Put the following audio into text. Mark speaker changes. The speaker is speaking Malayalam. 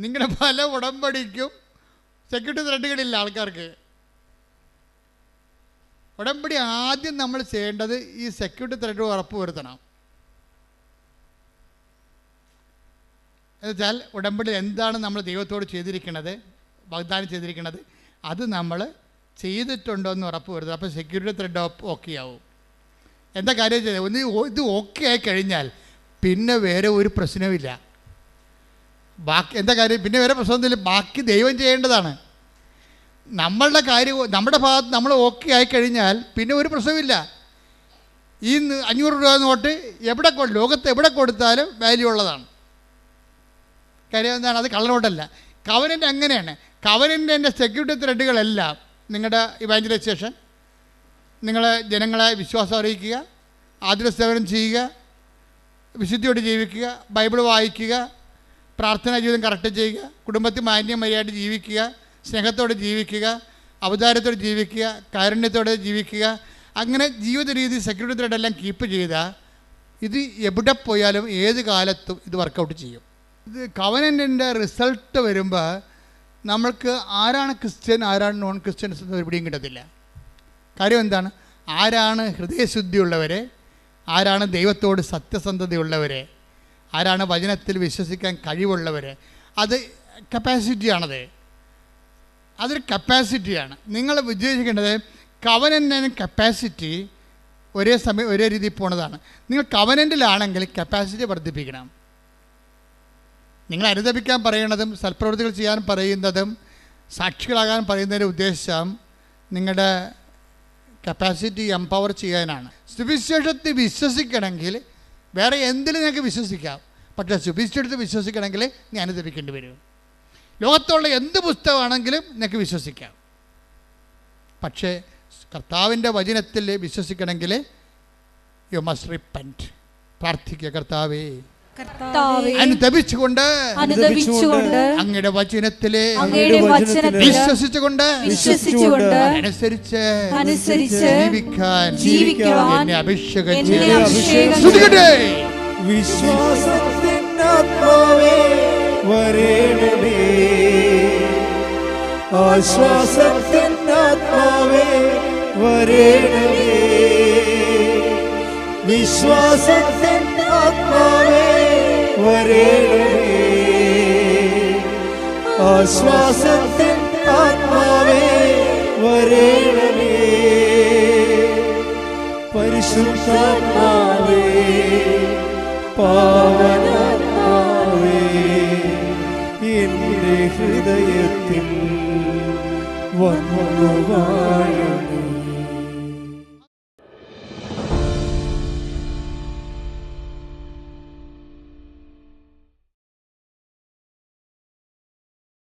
Speaker 1: നിങ്ങളുടെ പല ഉടമ്പടിക്കും സെക്യൂരിറ്റി ത്രെഡുകളില്ല ആൾക്കാർക്ക്. ഉടമ്പടി ആദ്യം നമ്മൾ ചെയ്യേണ്ടത് ഈ സെക്യൂരിറ്റി ത്രെഡ് ഉറപ്പ് വരുത്തണം. എന്നുവെച്ചാൽ ഉടമ്പടി എന്താണ് നമ്മൾ ദൈവത്തോട് ചെയ്തിരിക്കുന്നത്, വാഗ്ദാനം ചെയ്തിരിക്കുന്നത്, അത് നമ്മൾ ചെയ്തിട്ടുണ്ടോ എന്ന് ഉറപ്പ് വരുത്തുക. അപ്പോൾ സെക്യൂരിറ്റി ത്രെഡ് ഓക്കെ ആവും. എന്താ കാര്യം ചെയ്തത്? ഒന്ന് ഇത് ഓക്കെ ആയി കഴിഞ്ഞാൽ പിന്നെ വേറെ ഒരു പ്രശ്നവുമില്ല. ബാക്കി എന്താ കാര്യം? പിന്നെ വേറെ പ്രശ്നമൊന്നുമില്ല. ബാക്കി ദൈവം ചെയ്യേണ്ടതാണ്. നമ്മളുടെ കാര്യം നമ്മുടെ ഭാഗത്ത് നമ്മൾ ഓക്കെ ആയിക്കഴിഞ്ഞാൽ പിന്നെ ഒരു പ്രശ്നമില്ല. ഈ 500 രൂപ നോട്ട് ലോകത്ത് എവിടെ കൊടുത്താലും വാല്യൂ ഉള്ളതാണ്. കാര്യം എന്താണ്? അത് കള്ളനോട്ടല്ല. കവനൻ്റ് അങ്ങനെയാണ്. കവനൻ്റിൻ്റെ സെക്യൂരിറ്റി ത്രെഡുകളെല്ലാം നിങ്ങളുടെ ഇവാഞ്ചലൈസേഷൻ, നിങ്ങൾ ജനങ്ങളെ വിശ്വാസം അറിയിക്കുക, ആതുര സേവനം ചെയ്യുക, വിശുദ്ധിയോട് ജീവിക്കുക, ബൈബിൾ വായിക്കുക, പ്രാർത്ഥനാ ജീവിതം കറക്റ്റ് ചെയ്യുക, കുടുംബത്തിൽ മാന്യമര്യാദയായിട്ട് ജീവിക്കുക, സ്നേഹത്തോടെ ജീവിക്കുക, അവതാരത്തോടെ ജീവിക്കുക, കാരുണ്യത്തോടെ ജീവിക്കുക. അങ്ങനെ ജീവിത രീതി സെക്യൂരിറ്റി ത്രെഡെല്ലാം കീപ്പ് ചെയ്താൽ ഇത് എവിടെ പോയാലും ഏത് കാലത്തും ഇത് വർക്കൗട്ട് ചെയ്യും. ഇത് കവനൻ്റിൻ്റെ റിസൾട്ട് വരുമ്പോൾ നമ്മൾക്ക് ആരാണ് ക്രിസ്ത്യൻ, ആരാണ് നോൺ ക്രിസ്ത്യൻസ് എന്ന് എവിടെയും കിട്ടത്തില്ല. കാര്യം എന്താണ്? ആരാണ് ഹൃദയശുദ്ധിയുള്ളവരെ, ആരാണ് ദൈവത്തോട് സത്യസന്ധതയുള്ളവരെ, ആരാണ് വചനത്തിൽ വിശ്വസിക്കാൻ കഴിവുള്ളവരെ. അത് കപ്പാസിറ്റിയാണത്. അതൊരു കപ്പാസിറ്റിയാണ്. നിങ്ങൾ വിജയിക്കേണ്ടത് കവനൻ്റ് കപ്പാസിറ്റി ഒരേ സമയം ഒരേ രീതിയിൽ പോണതാണ്. നിങ്ങൾ കവനൻ്റിലാണെങ്കിൽ കപ്പാസിറ്റി വർദ്ധിപ്പിക്കണം. നിങ്ങൾ അനുദപിക്കാൻ പറയുന്നതും സൽപ്രവൃത്തികൾ ചെയ്യാൻ പറയുന്നതും സാക്ഷികളാകാൻ പറയുന്നതിൻ്റെ ഉദ്ദേശം നിങ്ങളുടെ കപ്പാസിറ്റി എംപവർ ചെയ്യാനാണ്. സുവിശേഷത്തിൽ വിശ്വസിക്കണമെങ്കിൽ വേറെ എന്തിലും നിങ്ങൾക്ക് വിശ്വസിക്കാം. പക്ഷേ സുവിശേഷത്തിൽ വിശ്വസിക്കണമെങ്കിൽ നീ അനുദപിക്കേണ്ടി വരും. ലോകത്തുള്ള എന്ത് പുസ്തകമാണെങ്കിലും നിങ്ങൾക്ക് വിശ്വസിക്കാം. പക്ഷേ കർത്താവിൻ്റെ വചനത്തിൽ വിശ്വസിക്കണമെങ്കിൽ യു മസ്റ്റ് റിപ്പന്റ്. പ്രാർത്ഥിക്കുക, കർത്താവേ അനുദപിച്ചുകൊണ്ട് അങ്ങയുടെ വചനത്തിലെ വിശ്വസിച്ചുകൊണ്ട് അനുസരിച്ച് ജീവിക്കാൻ എന്നെ അഭിഷേകം ചെയ്യട്ടെ.
Speaker 2: ആശ്വാസത്തിനാത്മാവേ വരേണമേ, വിശ്വാസത്തിനാത്മാവേ വരേണമേ, ആശ്വാസത്തിനാത്മാവേ വരേണമേ, പരിശുദ്ധാത്മാവേ പാവനാത്മാവേ എൻ്റെ ഹൃദയത്തിൽ വന്നു വാഴണേ.